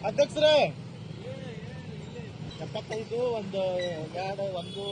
ಅಧ್ಯಕ್ಷರೇ 75 ಒಂದು 1 75 ಒಂದು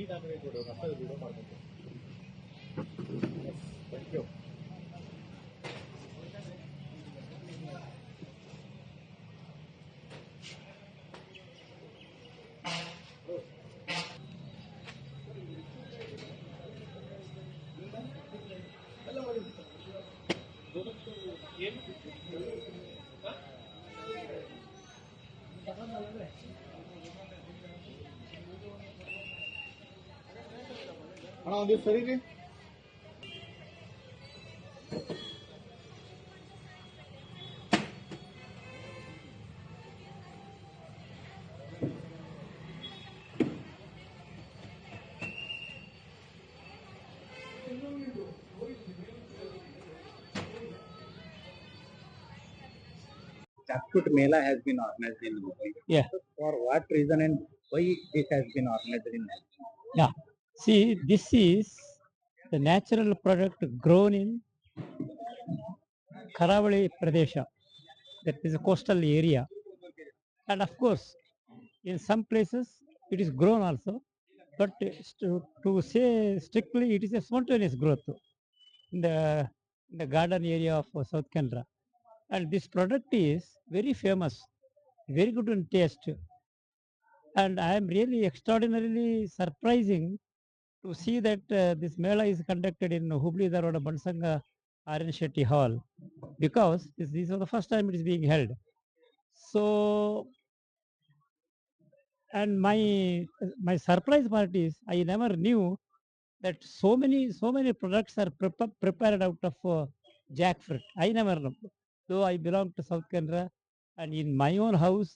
ಈ ಡಾಕ್ಯುಮೆಂಟ್ ಕೊಡು ಮತ್ತೆ ವಿಡಿಯೋ ಮಾಡಬೇಕು. Thank you. ಅಣ್ಣ ಒಂದು ಸರಿ ರೀ. Jackfruit Mela has been organized in Hubli. Yeah. For what reason and why this has been organized in Hubli? Yeah. See, this is the natural product grown in Karavali Pradesha, that is a coastal area. And of course, in some places it is grown also, but to say strictly, it is a spontaneous growth in the garden area of South Canara. And this product is very famous, very good in taste. And I am really extraordinarily surprising to see that this Mela is conducted in Hubli Dharwad Bansanga Aryan Shetty Hall, because this was the first time it is being held. So, and my surprise part is I never knew that so many products are prepared out of jackfruit. I never know. Though I belong to South Canara, and in my own house,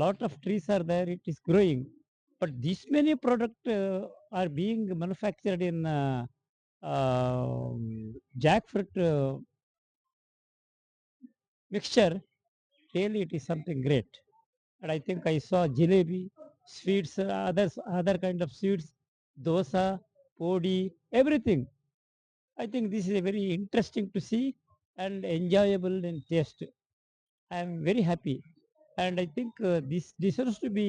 lot of trees are there. It is growing, but this many products are being manufactured in jackfruit mixture. Really, it is something great. And I think I saw jalebi, sweets, other kind of sweets, dosa, podi, everything. I think this is a very interesting to see and enjoyable in taste. I am very happy, and I think this deserves to be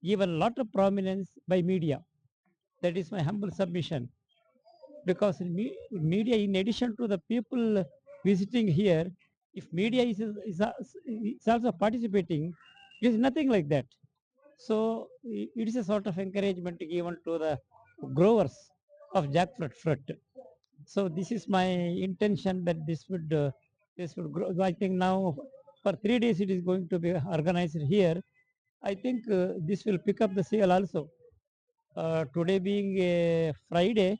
given a lot of prominence by media. That is my humble submission, because media, in addition to the people visiting here, if media is also participating, it is nothing like that. So it is a sort of encouragement given to the growers of jackfruit fruit. So this is my intention, that this would grow. I think now for 3 days it is going to be organized here. I think this will pick up the sale also. Today being a Friday,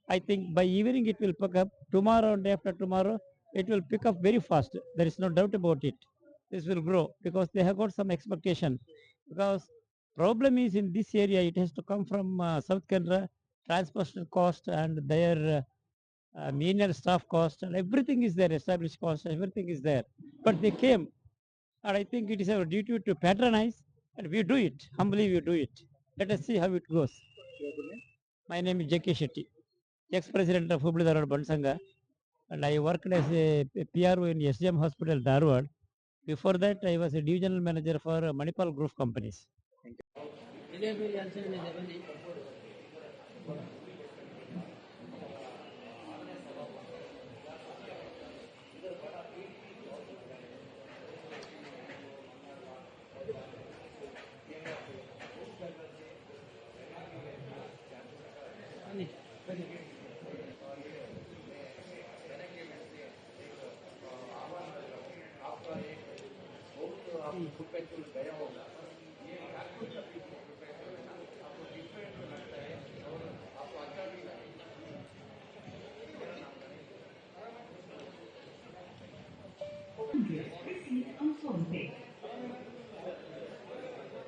I think by evening it will pick up. Tomorrow and after tomorrow, it will pick up very fast. There is no doubt about it. This will grow because they have got some expectation. Because problem is in this area, it has to come from South Canara, transportation cost and their menial staff cost, and everything is there, established cost, everything is there. But they came, and I think it is our duty to patronize, and we do it. Humbly we do it. Let us see how it goes. My name is J.K. Shetty, ex-president of Hubli Dharwad Bansanga, and I worked as a PRO in SGM Hospital, Dharwad. Before that, I was a divisional manager for Manipal Group companies.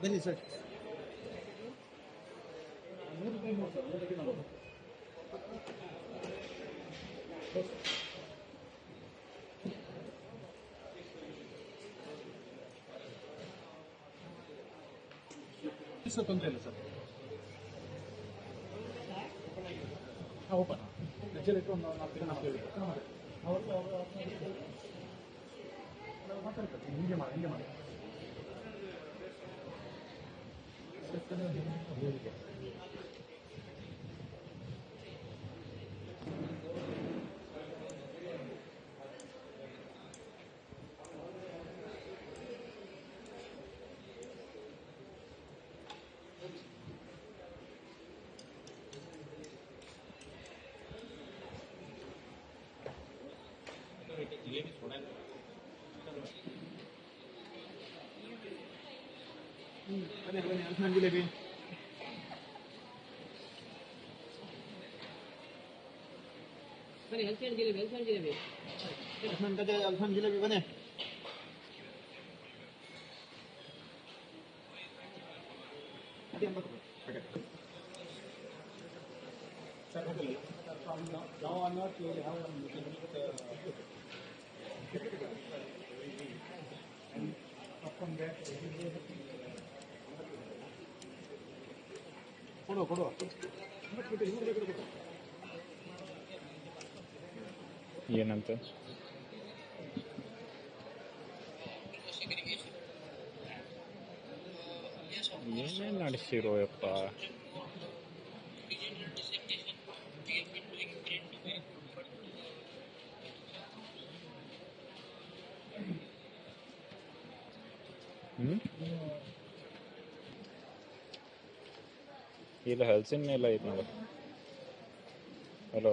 ಬನ್ನಿ sir. Sir ತೊಂದರೆ ಇಲ್ಲ sir. ಹಾಂ open lecture ಇಟ್ಟು ಒಂದು 4 ಜನ ಮಾತಾಡ್ತಾರೆ. ಹಿಂಗೆ ಮಾಡಿ ಬನ್ನಿ ಅಲ್ಫಾನ್ ಜಿಲೇಬಿ. ಬನ್ನಿ ಅಲ್ಫಾನ್ ಜಿಲೇಬಿ ಅಲ್ಫಾನ್ ಜಿಲೇಬಿ ಬನ್ನಿ. ಕೊಡುವ ಏನಂತ ಏನೇನು ನಡೆಸಿರೋ ಯಪ್ಪ. ಇಲ್ಲ ಹಲಸಿನ ಮೇಲೆ ಐತೆ ನೋಡು. ಹಲೋ,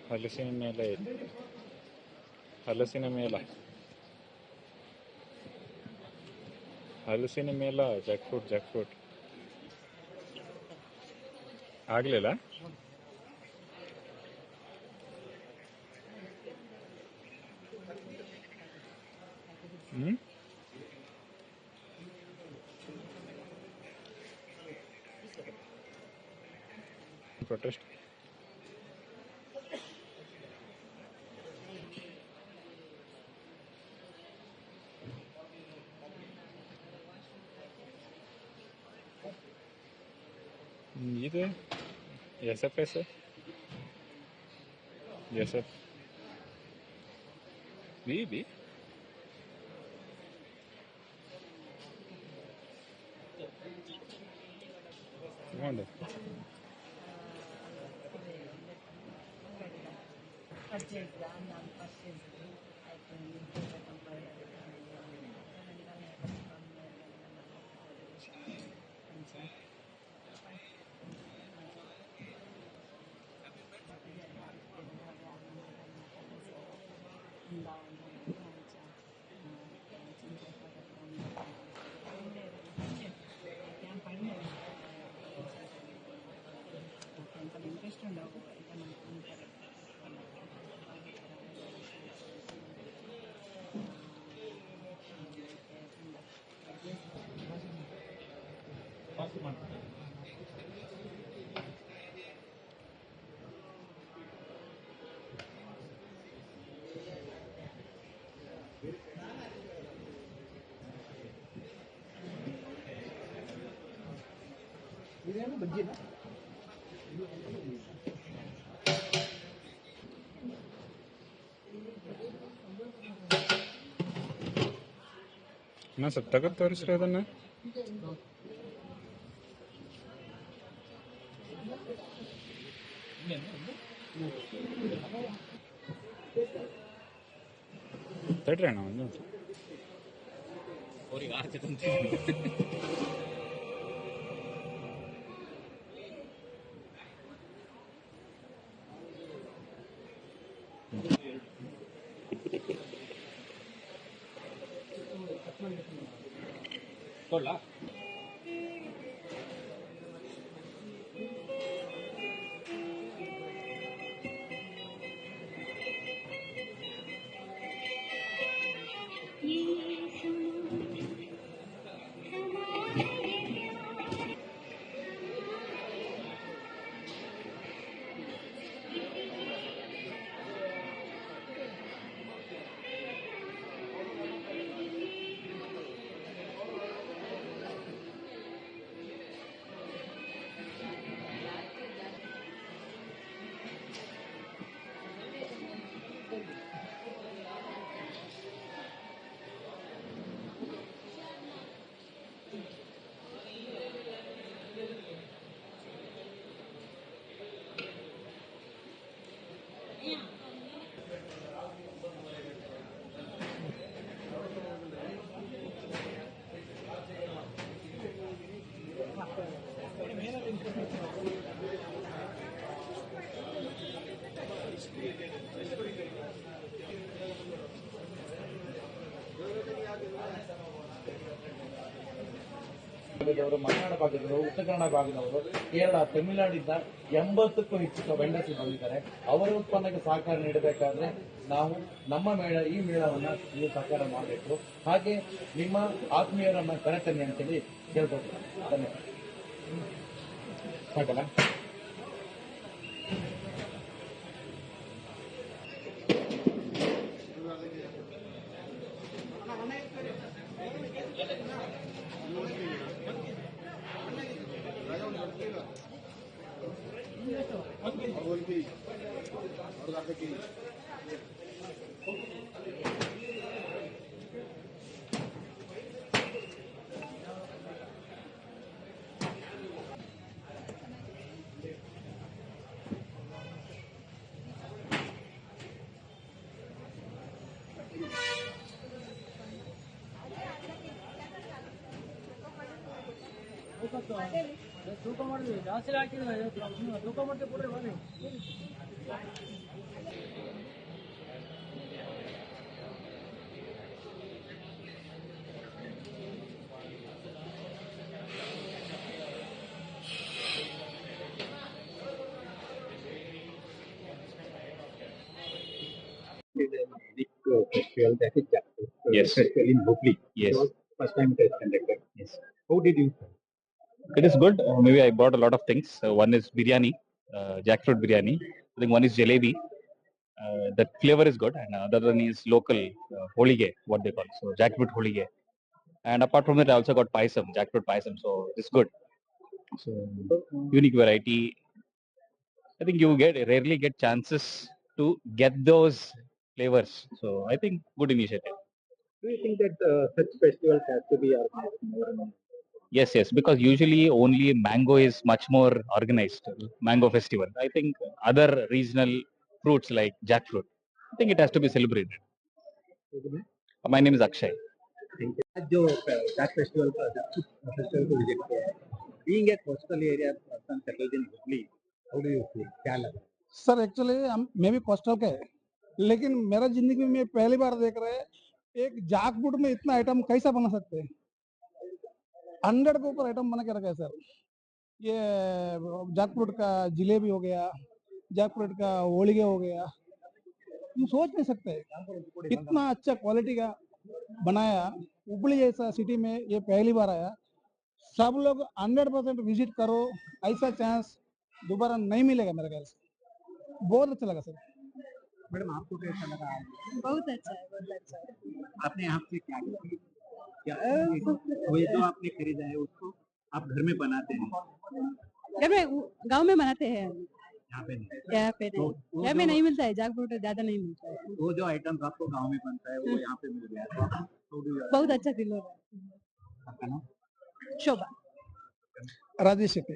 ಹಲಸಿನ ಮೇಲೆ ಐತೆ. ಹಲಸಿನ ಮೇಲ ಜಾಕ್ ಫ್ರೂಟ್ ಆಗ್ಲಿಲ್ಲ. ಪ್ರೊಟೆಸ್ಟ್ ಇದು ಎಸ್ ಎಫ್ ಬಿ ತಗೊಂಡು ಇಂಟ್ರೆಸ್ಟ್ ഉണ്ടാവും. ಇದೇನು ಬಜ್ಜಿನ ನಾ ಸ್ವಲ್ಪ ತಗದು ತೋರಿಸ್ರಿ ಅದನ್ನ. ತಡ್ರಿ ಅಣ್ಣ ಒಂದು. ಅವ್ರಿಗೆ ಆರ್ಚೆ ಕೊಡ್ಲಾ? ಮಲೆನಾಡ ಭಾಗದವರು, ಉತ್ತರ ಕನ್ನಡ ಭಾಗದವರು, ಕೇರಳ, ತಮಿಳುನಾಡಿಂದ 80ಕ್ಕೂ ಹೆಚ್ಚು ವೆಂಡರ್ಸ್ ಬಂದಿದ್ದಾರೆ. ಅವರ ಉತ್ಪನ್ನಕ್ಕೆ ಸಹಕಾರ ನೀಡಬೇಕಾದ್ರೆ ನಾವು ನಮ್ಮ ಈ ಮೇಳವನ್ನ ನೀವು ಸಹಕಾರ ಮಾಡಬೇಕು. ಹಾಗೆ ನಿಮ್ಮ ಆತ್ಮೀಯರನ್ನ ಕರೆತನ್ನಿ ಅಂತೇಳಿ ಕೇಳ್ಬೋದು. ಧನ್ಯವಾದ. ಸಾಕಲ್ಲ? ತೂಕ ಮಾಡಿದ್ವಿ ಜಾಸ್ತಿ ಹಾಕಿದ್ರೆ ತೂಕ ಮಾಡ್ತೇವೆ ಕೊಡ್ರಿ ಬನ್ನಿ. Big festival, that is Jackfruit Yes. festival in Hubli. Yes. So, first time it is conducted. Yes. How did you? It is good. Maybe I bought a lot of things. One is biryani, jackfruit biryani. I think one is jalebi. That flavor is good, and other one is local holige, what they call. So jackfruit holige. And apart from that, I also got paisam, jackfruit paisam. So it's good. So unique variety. I think you rarely get chances to get those flavors. So I think good initiative. Do you think that such festivals have to be organized more and more? Yes, yes, because usually only mango is much more organized. Mango festival. I think other regional fruits like jackfruit, I think it has to be celebrated. My name is Akshay. आज जो Jack festival का festival को visit किया है, being a coastal area person settled in Hubli, how do you feel? क्या लगा? Sir actually मैं भी कोस्टल का है, लेकिन मेरा जिंदगी में पहली बार देख रहे हैं एक जाकफ्रूट में इतना आइटम कैसा बना सकते हैं। 100 के ऊपर आइटम बना के रखा है सर। ये जाकफ्रूट का जिलेबी हो गया, जाकफ्रूट का होलिगे हो गया, हम सोच नहीं सकते इतना अच्छा क्वालिटी का बनाया। हुबली जैसा सिटी में ये पहली बार आया। सब लोग 100% विजिट करो, ऐसा चांस दोबारा नहीं मिलेगा मेरे ख्याल से। बहुत अच्छा लगा सर। मैडम आपको कैसा लगा? बहुत अच्छा है, बहुत अच्छा है। आपने यहाँ पे क्या किया? वही जो आपने खरीदा है उसको आप घर में बनाते हैं? घर में गांव में बनाते हैं। यहाँ पे नहीं यहाँ पे तो नहीं, वो यहाँ पे जो- नहीं मिलता है, जागफ्रूट ज्यादा नहीं मिलता है। वो जो आइटम आपको गांव में बनता है वो यहाँ पे मिल गया तो how do you- बहुत अच्छा फील हो रहा है। आपका नाम? शोभा। राजेश शेट्टी